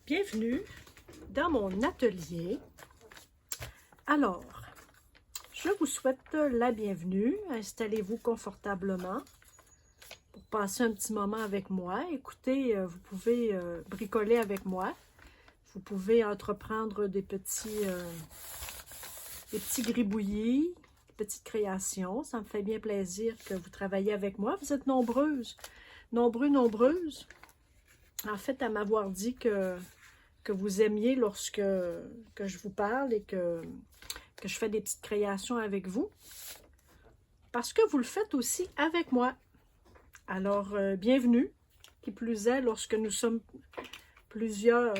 Bienvenue dans mon atelier. Alors, je vous souhaite la bienvenue. Installez-vous confortablement pour passer un petit moment avec moi. Écoutez, vous pouvez bricoler avec moi. Vous pouvez entreprendre des petits gribouillis, des petites créations. Ça me fait bien plaisir que vous travaillez avec moi. Vous êtes nombreuses, nombreuses, en fait, à m'avoir dit que vous aimiez lorsque je vous parle et que je fais des petites créations avec vous. Parce que vous le faites aussi avec moi. Alors, bienvenue. Qui plus est, lorsque nous sommes plusieurs,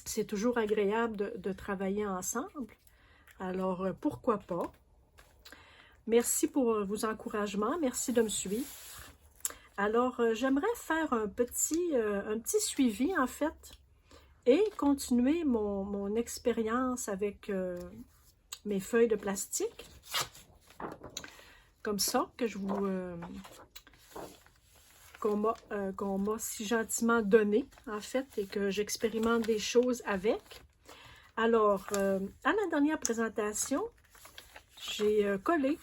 c'est toujours agréable de travailler ensemble. Alors, pourquoi pas? Merci pour vos encouragements. Merci de me suivre. Alors, j'aimerais faire un petit suivi, en fait, et continuer mon expérience avec mes feuilles de plastique. Comme ça, que je vous... qu'on m'a si gentiment donné, en fait, et que j'expérimente des choses avec. Alors, à la dernière présentation, j'ai collé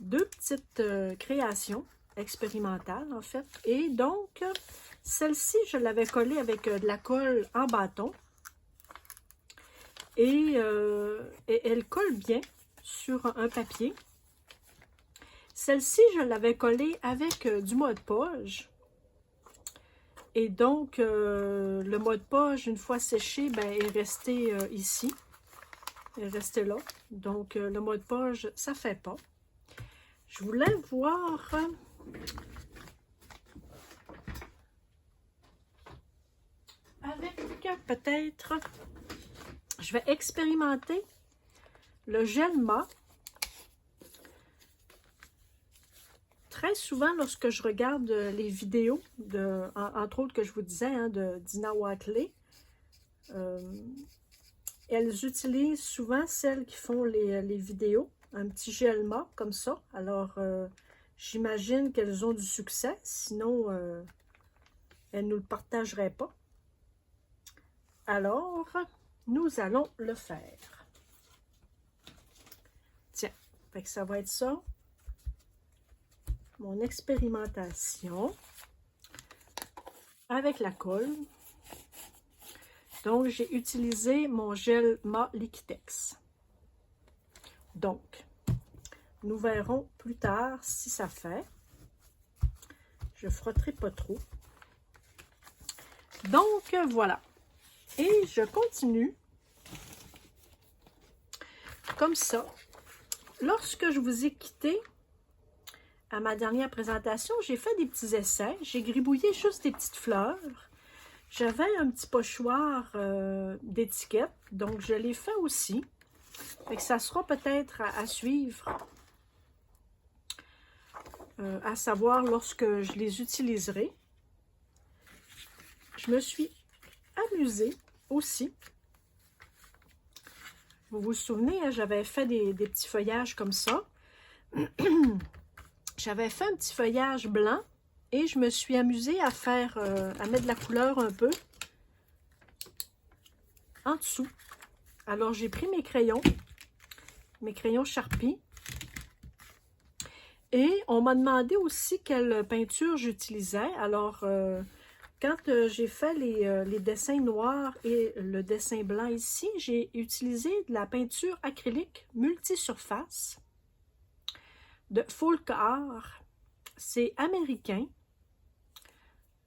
deux petites créations expérimentales, en fait. Et donc, celle-ci, je l'avais collée avec de la colle en bâton. Et elle colle bien sur un papier. Celle-ci, je l'avais collée avec du Mod-Podge. Et donc, le Mod-Podge, une fois séché, ben, est resté ici. Il est resté là. Donc, le Mod-Podge, ça ne fait pas. Je voulais voir... avec peut-être... Je vais expérimenter le gel mat. Très souvent, lorsque je regarde les vidéos, entre autres que je vous disais, hein, de Dina Watley, elles utilisent souvent celles qui font les vidéos, un petit gel mat comme ça. Alors, j'imagine qu'elles ont du succès, sinon elles ne nous le partageraient pas. Alors, nous allons le faire. Tiens, fait que ça va être ça. Mon expérimentation avec la colle. Donc, j'ai utilisé mon gel mat Liquitex. Donc, nous verrons plus tard si ça fait. Je frotterai pas trop. Donc, voilà. Et je continue comme ça. Lorsque je vous ai quitté à ma dernière présentation, j'ai fait des petits essais. J'ai gribouillé juste des petites fleurs. J'avais un petit pochoir d'étiquette, donc je l'ai fait aussi. Fait que ça sera peut-être à suivre, à savoir lorsque je les utiliserai. Je me suis amusée aussi. Vous vous souvenez, hein, j'avais fait des petits feuillages comme ça. J'avais fait un petit feuillage blanc et je me suis amusée à faire, à mettre de la couleur un peu en dessous. Alors, j'ai pris mes crayons Sharpie. Et on m'a demandé aussi quelle peinture j'utilisais. Alors, quand j'ai fait les dessins noirs et le dessin blanc ici, j'ai utilisé de la peinture acrylique multisurface de Folk Art. C'est américain,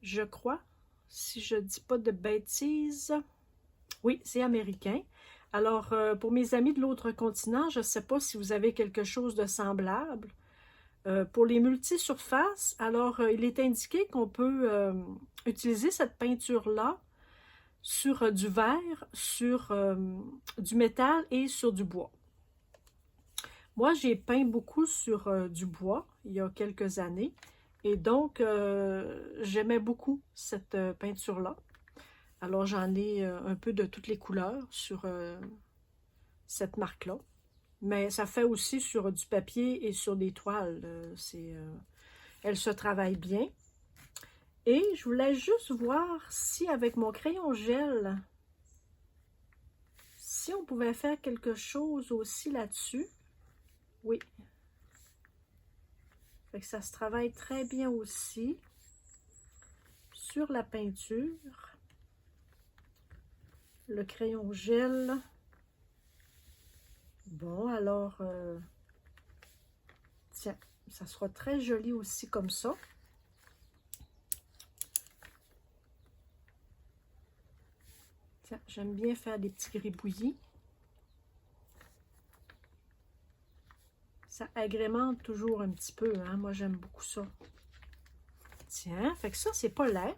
je crois, si je ne dis pas de bêtises. Oui, c'est américain. Alors, pour mes amis de l'autre continent, je ne sais pas si vous avez quelque chose de semblable. Pour les multisurfaces, alors il est indiqué qu'on peut utiliser cette peinture-là sur du verre, sur du métal et sur du bois. Moi, j'ai peint beaucoup sur du bois il y a quelques années et donc j'aimais beaucoup cette peinture-là. Alors, j'en ai un peu de toutes les couleurs sur cette marque-là. Mais ça fait aussi sur du papier et sur des toiles. Elle se travaille bien. Et je voulais juste voir si avec mon crayon gel, si on pouvait faire quelque chose aussi là-dessus. Oui. Fait que ça se travaille très bien aussi sur la peinture. Le crayon gel. Bon, alors, tiens, ça sera très joli aussi comme ça. Tiens, j'aime bien faire des petits gribouillis. Ça agrémente toujours un petit peu, hein? Moi, j'aime beaucoup ça. Tiens, fait que ça, c'est pas laid.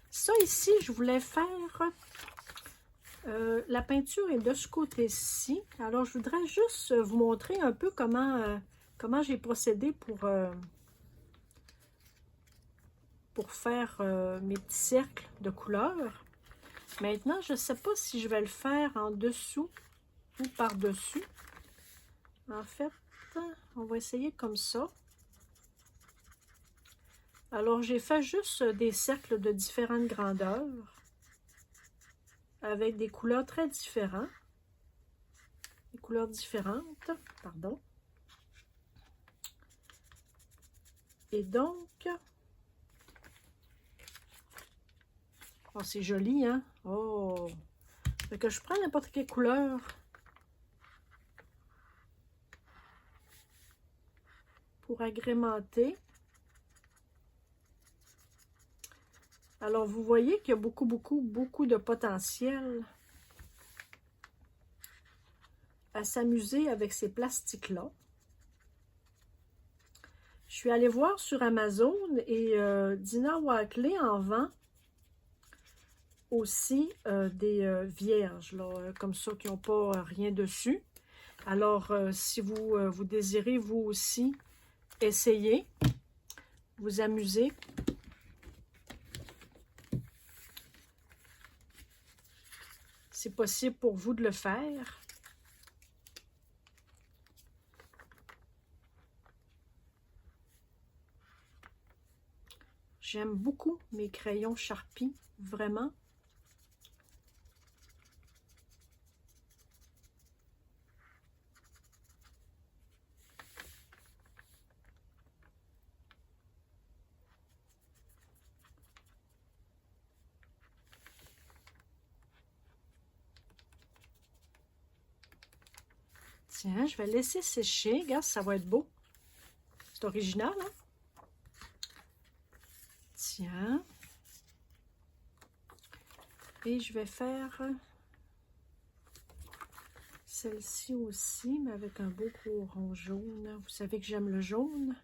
Ça, ici, je voulais faire... la peinture est de ce côté-ci. Alors, je voudrais juste vous montrer un peu comment j'ai procédé pour faire mes petits cercles de couleurs. Maintenant, je ne sais pas si je vais le faire en dessous ou par-dessus. En fait, on va essayer comme ça. Alors, j'ai fait juste des cercles de différentes grandeurs avec des couleurs très différentes. Des couleurs différentes, pardon. Et donc, oh, c'est joli, hein? Oh! Fait que je prends n'importe quelle couleur pour agrémenter. Alors, vous voyez qu'il y a beaucoup de potentiel à s'amuser avec ces plastiques-là. Je suis allée voir sur Amazon et Dina Wakley en vend aussi des vierges, là, comme ça, qui n'ont pas rien dessus. Alors, si vous désirez, vous aussi, essayer, vous amuser. C'est possible pour vous de le faire. J'aime beaucoup mes crayons Sharpie, vraiment. Tiens, je vais laisser sécher. Regarde, ça va être beau. C'est original, hein? Tiens. Et je vais faire celle-ci aussi, mais avec un beau gros rond jaune. Vous savez que j'aime le jaune.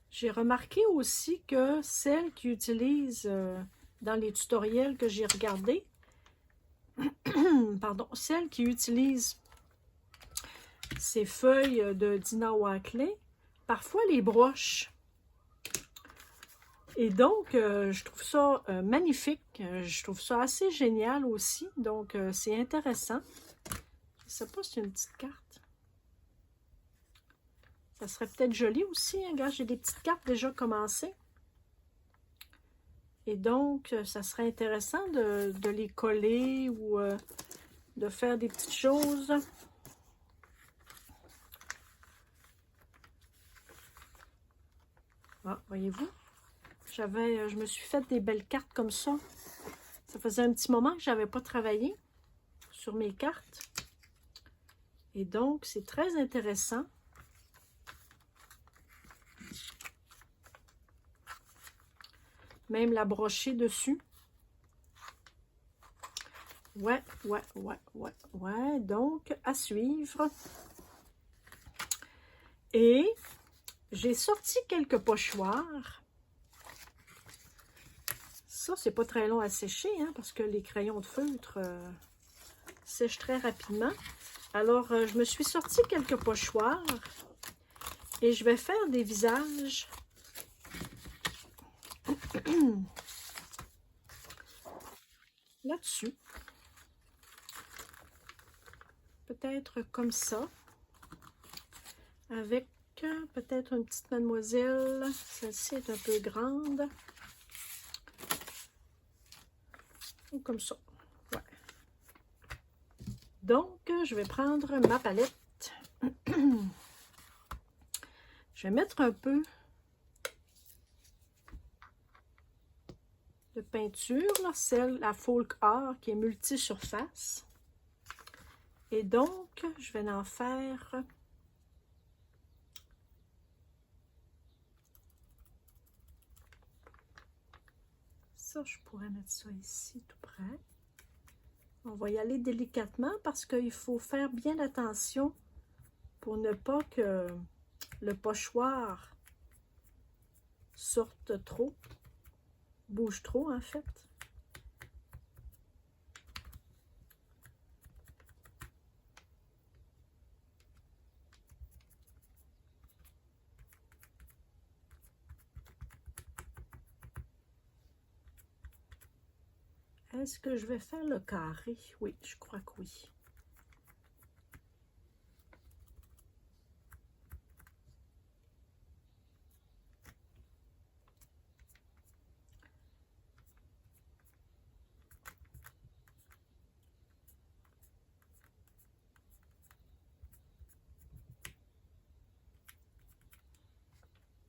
J'ai remarqué aussi que celles qui utilisent dans les tutoriels que j'ai regardés, pardon, celles qui utilisent ces feuilles de Dina Wakley, parfois les brochent. Et donc, je trouve ça magnifique. Je trouve ça assez génial aussi. Donc, c'est intéressant. Je ne sais pas si c'est une petite carte. Ça serait peut-être joli aussi. Hein? Regarde, j'ai des petites cartes déjà commencées. Et donc, ça serait intéressant de les coller ou de faire des petites choses. Ah, voyez-vous? Je me suis fait des belles cartes comme ça. Ça faisait un petit moment que je n'avais pas travaillé sur mes cartes. Et donc, c'est très intéressant. Même la brocher dessus. Ouais. Donc, à suivre. Et j'ai sorti quelques pochoirs. Ça, c'est pas très long à sécher, hein, parce que les crayons de feutre sèchent très rapidement. Alors, je me suis sorti quelques pochoirs et je vais faire des visages là-dessus. peut-être comme ça, avec peut-être une petite mademoiselle. Celle-ci est un peu grande. Ou comme ça. Ouais. Donc, je vais prendre ma palette. Je vais mettre un peu de peinture, là, celle à Folk Art qui est multi-surface. Et donc, je vais en faire ça. Je pourrais mettre ça ici tout près. On va y aller délicatement parce qu'il faut faire bien attention pour ne pas que le pochoir sorte trop, bouge trop en fait. Est-ce que je vais faire le carré? Oui, je crois que oui.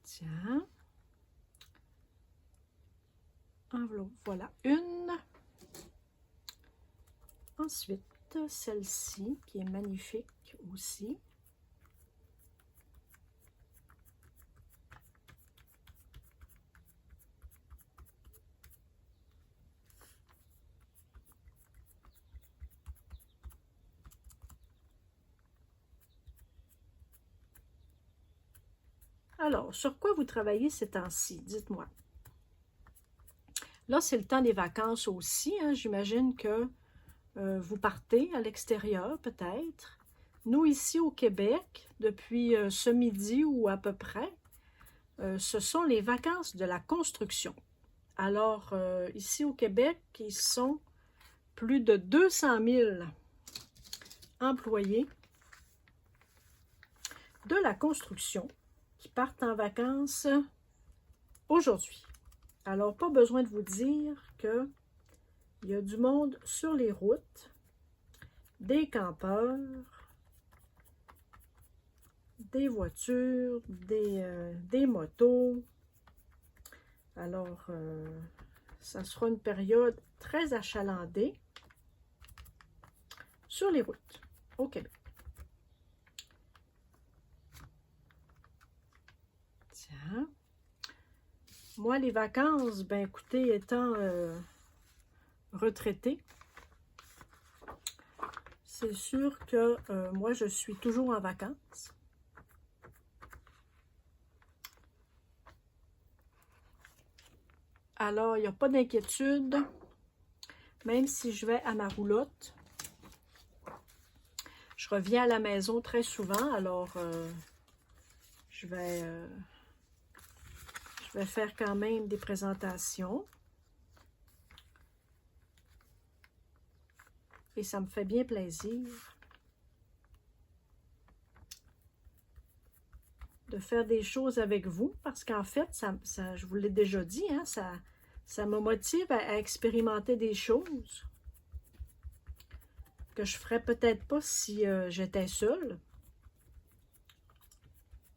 Tiens. Enveloppe, voilà une. Ensuite, celle-ci qui est magnifique aussi. Alors, sur quoi vous travaillez ces temps-ci? Dites-moi. Là, c'est le temps des vacances aussi. Hein? J'imagine que vous partez à l'extérieur, peut-être. Nous, ici au Québec, depuis ce midi ou à peu près, ce sont les vacances de la construction. Alors, ici au Québec, ils sont plus de 200 000 employés de la construction qui partent en vacances aujourd'hui. Alors, pas besoin de vous dire qu'il y a du monde sur les routes, des campeurs, des voitures, des motos. Alors, ça sera une période très achalandée sur les routes au Québec. Tiens. Moi, les vacances, ben écoutez, étant retraitée, c'est sûr que moi, je suis toujours en vacances. Alors, il n'y a pas d'inquiétude, même si je vais à ma roulotte. Je reviens à la maison très souvent, alors je vais faire quand même des présentations. Et ça me fait bien plaisir de faire des choses avec vous, parce qu'en fait, ça, je vous l'ai déjà dit, hein, ça me motive à expérimenter des choses que je ne ferais peut-être pas si j'étais seule.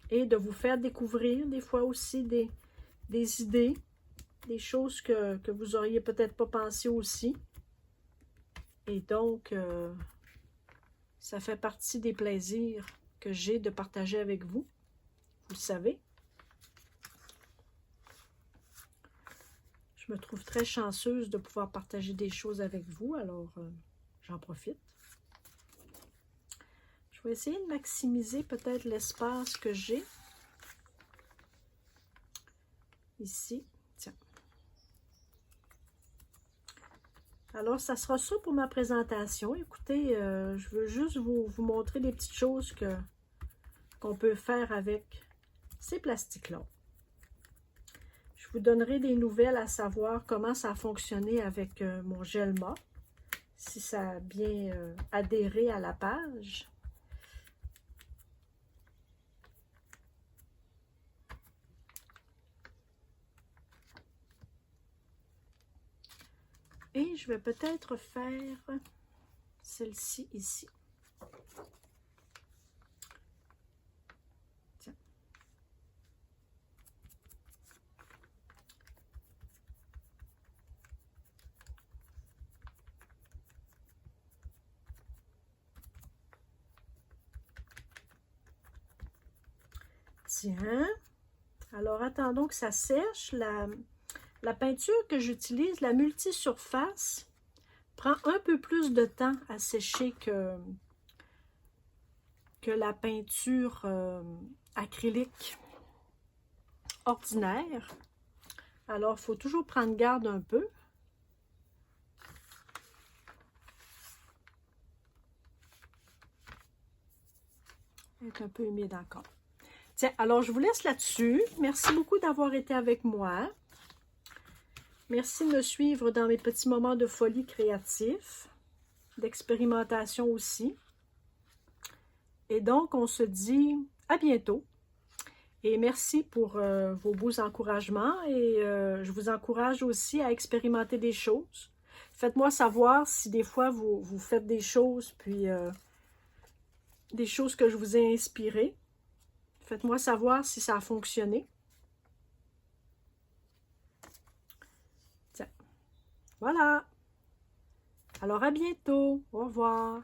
Et de vous faire découvrir des fois aussi des idées, des choses que vous auriez peut-être pas pensé aussi. Et donc, ça fait partie des plaisirs que j'ai de partager avec vous. Vous le savez. Je me trouve très chanceuse de pouvoir partager des choses avec vous, alors j'en profite. Je vais essayer de maximiser peut-être l'espace que j'ai ici. Tiens. Alors, ça sera ça pour ma présentation. Écoutez, je veux juste vous montrer des petites choses qu'on peut faire avec ces plastiques-là. Je vous donnerai des nouvelles à savoir comment ça a fonctionné avec mon gel mat. si ça a bien adhéré à la page. Et je vais peut-être faire celle-ci ici. Tiens. Tiens. Alors, attendons que ça sèche. La peinture que j'utilise, la multisurface, prend un peu plus de temps à sécher que la peinture acrylique ordinaire. Alors, il faut toujours prendre garde un peu. Elle est un peu humide encore. Tiens, alors je vous laisse là-dessus. Merci beaucoup d'avoir été avec moi. Merci de me suivre dans mes petits moments de folie créatif, d'expérimentation aussi. Et donc, on se dit à bientôt. Et merci pour vos beaux encouragements. Et je vous encourage aussi à expérimenter des choses. Faites-moi savoir si des fois vous faites des choses, puis des choses que je vous ai inspirées. Faites-moi savoir si ça a fonctionné. Tiens. Voilà. Alors à bientôt. Au revoir.